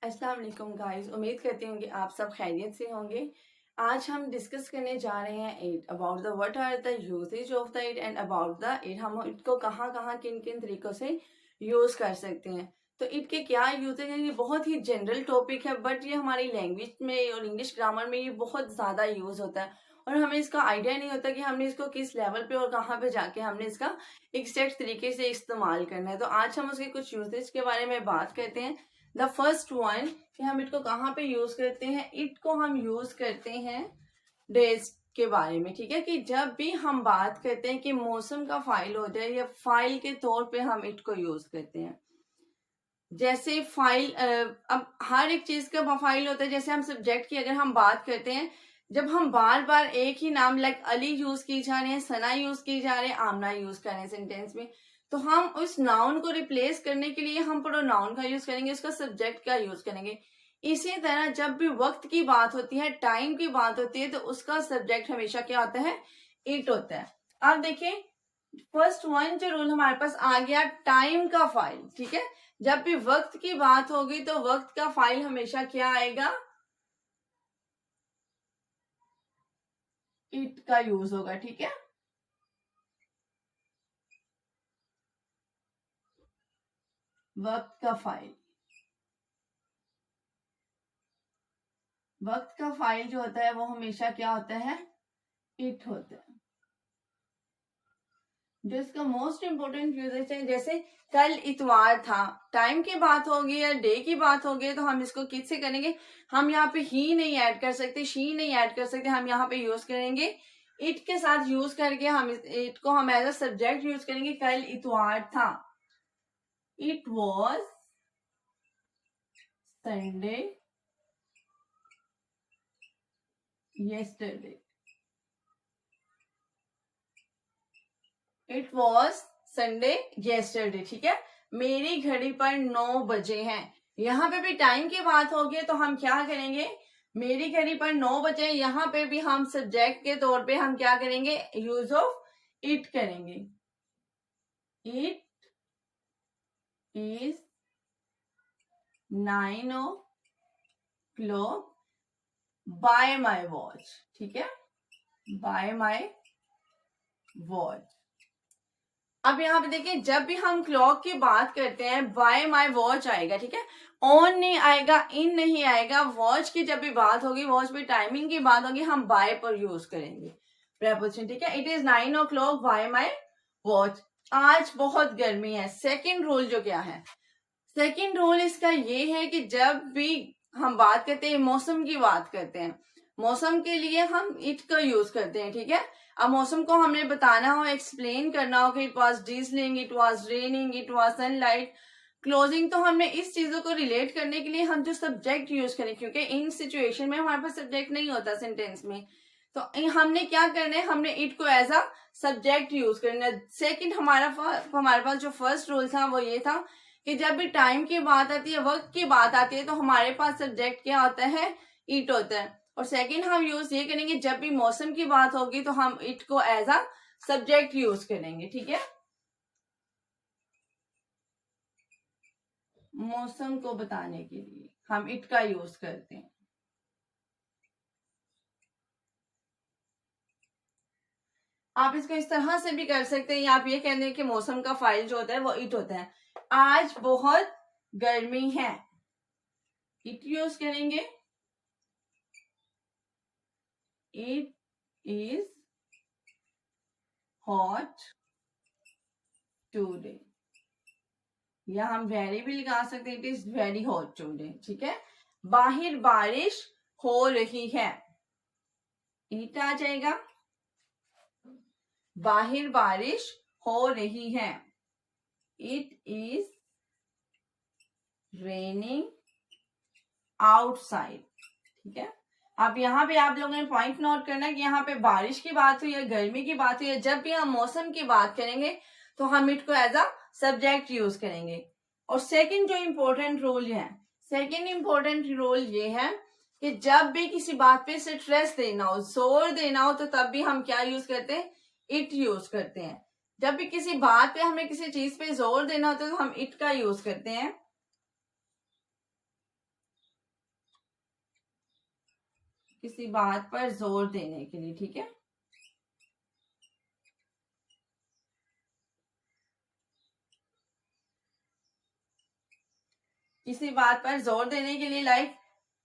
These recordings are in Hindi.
अस्सलाम वालेकुम गाइस, उम्मीद करती हूँ कि आप सब खैरियत से होंगे। आज हम डिस्कस करने जा रहे हैं it about the what are the usage of the it and about the it. हम इट को कहाँ कहाँ किन किन तरीकों से यूज कर सकते हैं। तो इट के क्या यूजेज हैं, ये बहुत ही जनरल टॉपिक है, बट ये हमारी लैंग्वेज में और इंग्लिश ग्रामर में ये बहुत ज़्यादा यूज होता है और हमें इसका आइडिया नहीं होता कि हमने इसको किस लेवल पे और कहाँ पे जाके हमने इसका एग्जैक्ट तरीके से इस्तेमाल करना है। तो आज हम उसके कुछ यूसेज के बारे में बात करते हैं। द फर्स्ट वन कि हम इट को कहाँ पे यूज करते हैं। इट को हम यूज करते हैं डेज के बारे में, ठीक है। कि जब भी हम बात करते हैं कि मौसम का फाइल हो जाए या फाइल के तौर पे हम इट को यूज करते हैं। जैसे फाइल अब हर एक चीज का फाइल होता है। जैसे हम सब्जेक्ट की अगर हम बात करते हैं, जब हम बार बार एक ही नाम लाइक अली यूज की जा रहे हैं, सना यूज की जा रहे हैं, आमना यूज कर रहे हैं सेंटेंस में, तो हम उस नाउन को रिप्लेस करने के लिए हम प्रोनाउन का यूज करेंगे, उसका सब्जेक्ट का यूज करेंगे। इसी तरह जब भी वक्त की बात होती है, टाइम की बात होती है, तो उसका सब्जेक्ट हमेशा क्या होता है? इट होता है। अब देखिए फर्स्ट वन जो रूल हमारे पास आ गया, टाइम का फाइल, ठीक है। जब भी वक्त की बात होगी तो वक्त का फाइल हमेशा क्या आएगा? इट का यूज होगा, ठीक है। वक्त का फाइल, वक्त का फाइल जो होता है वो हमेशा क्या होता है? इट होता है। जो इसका मोस्ट इंपोर्टेंट यूजेज है, जैसे कल इतवार था, टाइम की बात होगी या डे की बात होगी तो हम इसको किससे करेंगे? हम यहाँ पे ही नहीं ऐड कर सकते, शी नहीं ऐड कर सकते, हम यहाँ पे यूज करेंगे इट के साथ यूज करके। हम इट को हम एज अ सब्जेक्ट यूज करेंगे। कल इतवार था, it was Sunday yesterday, it was Sunday yesterday, ठीक है। मेरी घड़ी पर 9 बजे हैं, यहाँ पे भी टाइम की बात होगी तो हम क्या करेंगे? मेरी घड़ी पर 9 बजे, यहाँ पे भी हम सब्जेक्ट के तौर पे हम क्या करेंगे? यूज ऑफ इट करेंगे। It is 9 o'clock bye my watch, ठीक है, बाय माई वॉच। अब यहाँ पे देखिए जब भी हम क्लॉक की बात करते हैं बाय माई वॉच आएगा, ठीक है। ऑन नहीं आएगा, इन नहीं आएगा। वॉच की जब भी बात होगी, वॉच पे टाइमिंग की बात होगी, हम बाय पर यूज करेंगे प्रेपोजिशन, ठीक है। It is 9 o'clock bye my watch. आज बहुत गर्मी है। सेकेंड रूल जो क्या है? सेकेंड रूल इसका ये है कि जब भी हम बात करते हैं, मौसम की बात करते हैं, मौसम के लिए हम इट का यूज करते हैं, ठीक है। अब मौसम को हमने बताना हो, एक्सप्लेन करना हो कि it was drizzling, it was raining, it was sunlight closing, तो हमने इस चीजों को रिलेट करने के लिए हम जो सब्जेक्ट यूज करें, क्योंकि इन सिचुएशन में हमारे पास सब्जेक्ट नहीं होता सेंटेंस में, तो हमने क्या करना है? हमने इट को एज अ सब्जेक्ट यूज करना है। सेकेंड हमारे पास जो फर्स्ट रूल था वो ये था कि जब भी टाइम की बात आती है, वक्त की बात आती है, तो हमारे पास सब्जेक्ट क्या होता है? इट होता है। और सेकंड हम यूज ये करेंगे, जब भी मौसम की बात होगी तो हम इट को एज अ सब्जेक्ट यूज करेंगे, ठीक है। मौसम को बताने के लिए हम इट का यूज करते हैं। आप इसको इस तरह से भी कर सकते हैं, या आप ये कहते हैं कि मौसम का फाइल जो होता है वो इट होता है। आज बहुत गर्मी है, इट यूज करेंगे। इट इज हॉट टूडे, या हम वेरी भी लगा सकते हैं, it is very hot today, ठीक है। बाहर बारिश हो रही है, इट आ जाएगा। बाहर बारिश हो रही है, इट इज रेनिंग आउटसाइड, ठीक है। अब यहाँ पे आप लोगों ने पॉइंट नोट करना है कि यहाँ पे बारिश की बात हुई है, गर्मी की बात हुई है, जब भी हम मौसम की बात करेंगे तो हम इट को एज अ सब्जेक्ट यूज करेंगे। और सेकंड जो इम्पोर्टेंट रूल है, सेकंड इम्पोर्टेंट रूल ये है कि जब भी किसी बात पे स्ट्रेस देना हो, जोर देना हो, तो तब भी हम क्या यूज करते हैं? इट यूज करते हैं। जब भी किसी बात पे हमें किसी चीज पे जोर देना होता है तो हम इट का यूज करते हैं। किसी बात पर जोर देने के लिए, ठीक है। किसी बात पर जोर देने के लिए, लाइक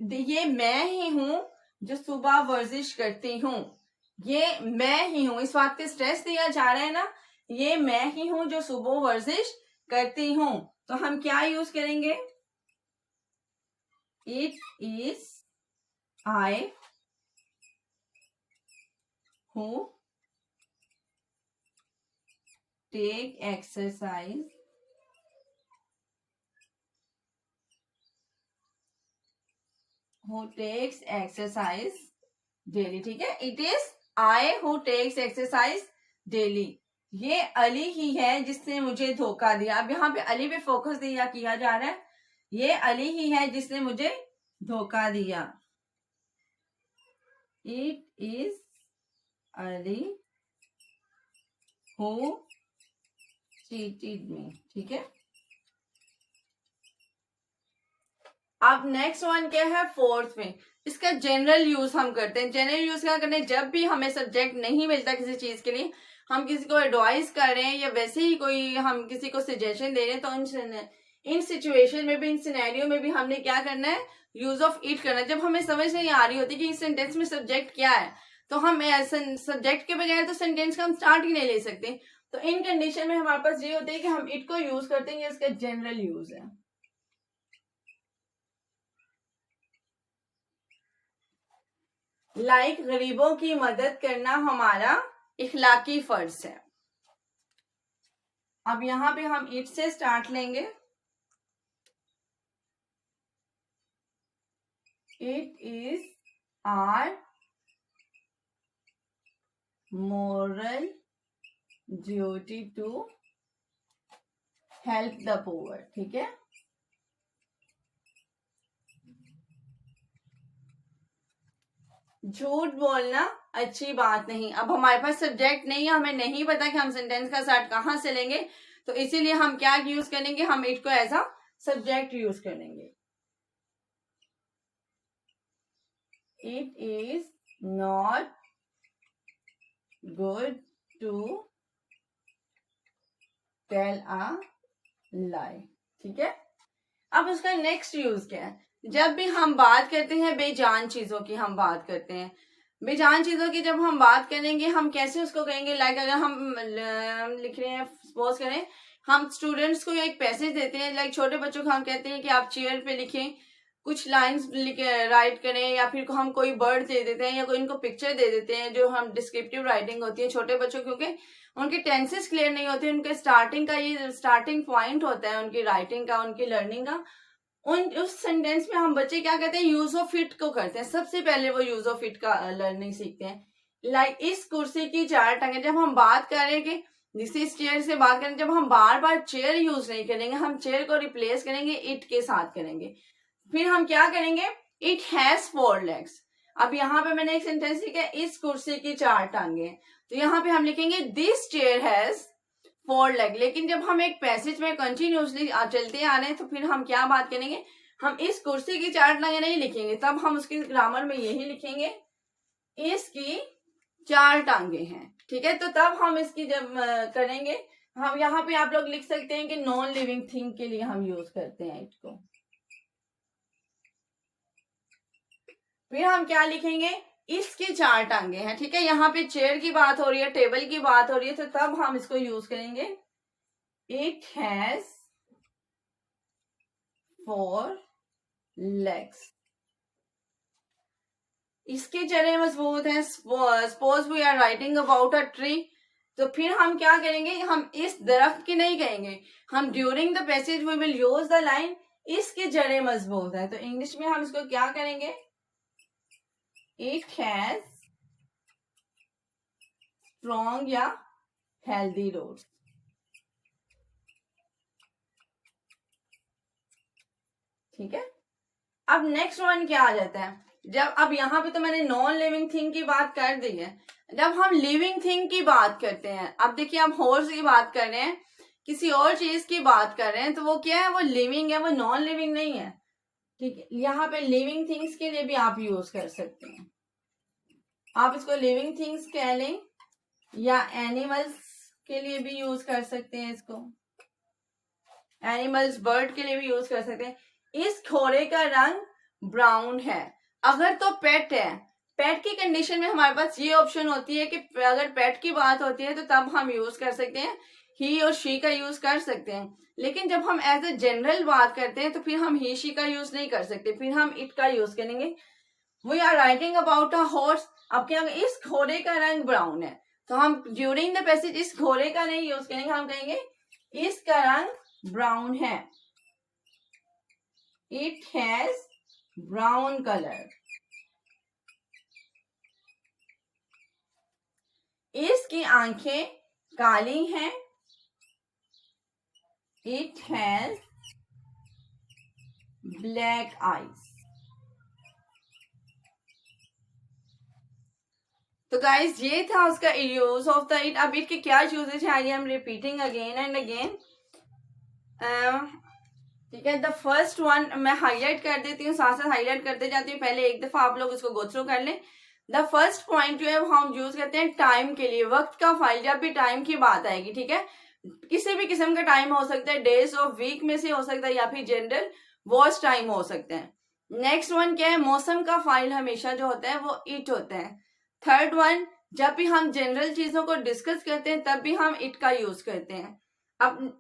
ये मैं ही हूं जो सुबह वर्जिश करती हूँ, ये मैं ही हूं, इस बात पे स्ट्रेस दिया जा रहा है ना, ये मैं ही हूं जो सुबह वर्जिश करती हूँ। तो हम क्या यूज करेंगे, it is I who take exercise who takes exercise daily, ठीक है। It is I who takes exercise daily, ये अली ही है जिसने मुझे धोखा दिया। अब यहाँ पे अली पे फोकस दिया किया जा रहा है, ये अली ही है जिसने मुझे धोखा दिया। It is Ali who cheated मी, ठीक है। अब नेक्स्ट वन क्या है, फोर्थ में, इसका जनरल यूज हम करते हैं। जनरल यूज क्या करते हैं, जब भी हमें सब्जेक्ट नहीं मिलता किसी चीज के लिए, हम किसी को एडवाइस कर रहे हैं या वैसे ही कोई हम किसी को सजेशन दे रहे हैं, तो इन सिचुएशन में भी, इन सिनेरियो में भी हमने क्या करना है, यूज ऑफ इट करना है। जब हमें समझ नहीं आ रही होती कि इस सेंटेंस में सब्जेक्ट क्या है, तो हम सब्जेक्ट के बगैर तो सेंटेंस का हम स्टार्ट ही नहीं ले सकते। तो इन कंडीशन में हमारे पास ये होता है कि हम इट को यूज करते हैं, इसका जनरल यूज है। लाइक गरीबों की मदद करना हमारा इखलाकी फर्ज है। अब यहां पे हम इट से स्टार्ट लेंगे, it is our moral duty to help the poor, ठीक है। झूठ बोलना अच्छी बात नहीं। अब हमारे पास सब्जेक्ट नहीं है, हमें नहीं पता कि हम सेंटेंस का स्टार्ट कहां से लेंगे, तो इसीलिए हम क्या यूज करेंगे, हम इट को एज अ सब्जेक्ट यूज करेंगे। It is not good to tell a lie, ठीक है। अब उसका नेक्स्ट यूज क्या है, जब भी हम बात करते हैं बेजान चीजों की, हम बात करते हैं बेजान चीजों की, जब हम बात करेंगे हम कैसे उसको कहेंगे। लाइक अगर हम लिख रहे हैं, सपोज करें हम स्टूडेंट्स को एक पैसेज देते हैं, लाइक छोटे बच्चों को हम कहते हैं कि आप चेयर पे लिखें, कुछ लाइंस राइट करें, या फिर हम कोई वर्ड दे देते हैं या कोई इनको पिक्चर दे देते हैं, जो हम डिस्क्रिप्टिव राइटिंग होती है छोटे बच्चों, क्योंकि उनके टेंसेस क्लियर नहीं होते, उनके स्टार्टिंग का ये स्टार्टिंग पॉइंट होता है उनकी राइटिंग का, उनकी लर्निंग का। उस सेंटेंस में हम बच्चे क्या करते हैं, यूज ऑफ इट को करते हैं। सबसे पहले वो यूज ऑफ इट का लर्निंग सीखते हैं। लाइक इस कुर्सी की चार टांगे, जब हम बात करें कि दिस चेयर से बात करें, जब हम बार बार चेयर यूज नहीं करेंगे, हम चेयर को रिप्लेस करेंगे इट के साथ करेंगे। फिर हम क्या करेंगे, इट हैज 4 legs। अब यहाँ पे मैंने एक सेंटेंस लिखा है, इस कुर्सी की 4 टांगे, तो यहाँ पे हम लिखेंगे दिस चेयर हैज 4 legs। लेकिन जब हम एक पैसेज में कंटिन्यूसली चलते आ रहे हैं, तो फिर हम क्या बात करेंगे, हम इस कुर्सी की 4 टांगे नहीं लिखेंगे, तब हम उसकी ग्रामर में यही लिखेंगे, इसकी 4 टांगे हैं, ठीक है। तो तब हम इसकी जब करेंगे, हम यहाँ पे आप लोग लिख सकते हैं कि नॉन लिविंग थिंग के लिए हम यूज करते हैं इट को। फिर हम क्या लिखेंगे, इसकी 4 टांगे हैं, ठीक है। यहाँ पे चेयर की बात हो रही है, टेबल की बात हो रही है, तो तब हम इसको यूज करेंगे, इट हैज 4 legs। इसके जड़े मजबूत हैं। Suppose we are writing about a tree, तो फिर हम क्या करेंगे, हम इस दरख्त की नहीं कहेंगे, हम during the passage we will use the line इसके जड़े मजबूत है, तो इंग्लिश में हम इसको क्या करेंगे, इट हैज स्ट्रॉन्ग या हेल्दी रूट्स, ठीक है। अब नेक्स्ट वन क्या आ जाता है, जब अब यहाँ पे तो मैंने नॉन लिविंग थिंग की बात कर दी है, जब हम लिविंग थिंग की बात करते हैं, अब देखिए हम हॉर्स की बात कर रहे हैं, किसी और चीज की बात कर रहे हैं, तो वो क्या है, वो लिविंग है, वो नॉन लिविंग नहीं है, ठीक है। यहाँ पे लिविंग थिंग्स के लिए भी आप यूज कर सकते हैं। आप इसको लिविंग थिंग्स कह लें या एनिमल्स के लिए भी यूज कर सकते हैं इसको, एनिमल्स बर्ड के लिए भी यूज कर सकते हैं। इस घोड़े का रंग ब्राउन है। अगर तो पेट है, पेट की कंडीशन में हमारे पास ये ऑप्शन होती है कि अगर पेट की बात होती है तो तब हम यूज कर सकते हैं, ही और शी का यूज कर सकते हैं। लेकिन जब हम एज ए जनरल बात करते हैं तो फिर हम ही शी का यूज नहीं कर सकते, फिर हम इट का यूज करेंगे। We are writing about a horse. अब क्या, इस घोड़े का रंग ब्राउन है तो हम ड्यूरिंग द पैसेज इस घोड़े का नहीं यूज करेंगे, हम कहेंगे इसका रंग ब्राउन है, इट हैज ब्राउन कलर। इसकी आंखें काली हैं, इट हैज ब्लैक आईज। तो गाइस ये था उसका यूज ऑफ द इट। अब इट के क्या यूजेज है, I am repeating again and again. ठीक है, द फर्स्ट वन मैं हाईलाइट कर देती हूँ, साथ साथ हाईलाइट करते जाती हूँ, पहले एक दफा आप लोग इसको गो थ्रू कर लें। द फर्स्ट पॉइंट जो है वो हम यूज करते हैं टाइम के लिए, वक्त का फाइल। जब भी टाइम की बात आएगी, ठीक है, किसी भी किस्म का टाइम हो सकता है, डेज ऑफ वीक में से हो सकता है या फिर जनरल वॉच टाइम हो सकते हैं। नेक्स्ट वन क्या है, मौसम का फाइल हमेशा जो होता है वो इट होता है। थर्ड वन, जब भी हम जनरल चीजों को डिस्कस करते हैं तब भी हम इट का यूज करते हैं। अब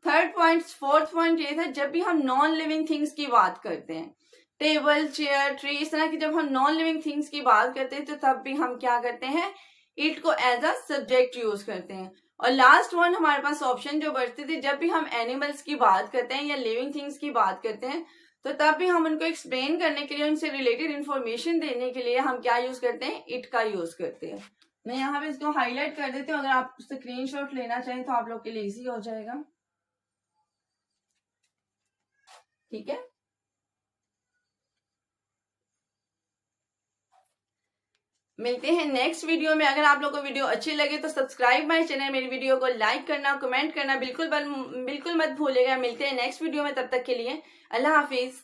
थर्ड पॉइंट, फोर्थ पॉइंट ये था, जब भी हम नॉन लिविंग थिंग्स की बात करते हैं, टेबल चेयर ट्री, इस तरह की जब हम नॉन लिविंग थिंग्स की बात करते हैं तो तब भी हम क्या करते हैं, इट को एज अ सब्जेक्ट यूज करते हैं। और लास्ट वन हमारे पास ऑप्शन जो बचती थी, जब भी हम एनिमल्स की बात करते हैं या लिविंग थिंग्स की बात करते हैं तो तब भी हम उनको एक्सप्लेन करने के लिए, उनसे रिलेटेड इंफॉर्मेशन देने के लिए हम क्या यूज करते हैं, इट का यूज करते हैं। मैं यहाँ पे इसको हाईलाइट कर देती हूँ, अगर आप स्क्रीनशॉट लेना चाहें तो आप लोग के लिए इजी हो जाएगा। ठीक है, मिलते हैं नेक्स्ट वीडियो में। अगर आप लोगों को वीडियो अच्छी लगे तो सब्सक्राइब माय चैनल, मेरी वीडियो को लाइक करना, कमेंट करना बिल्कुल मत भूलिएगा। मिलते हैं नेक्स्ट वीडियो में, तब तक के लिए अल्लाह हाफिज।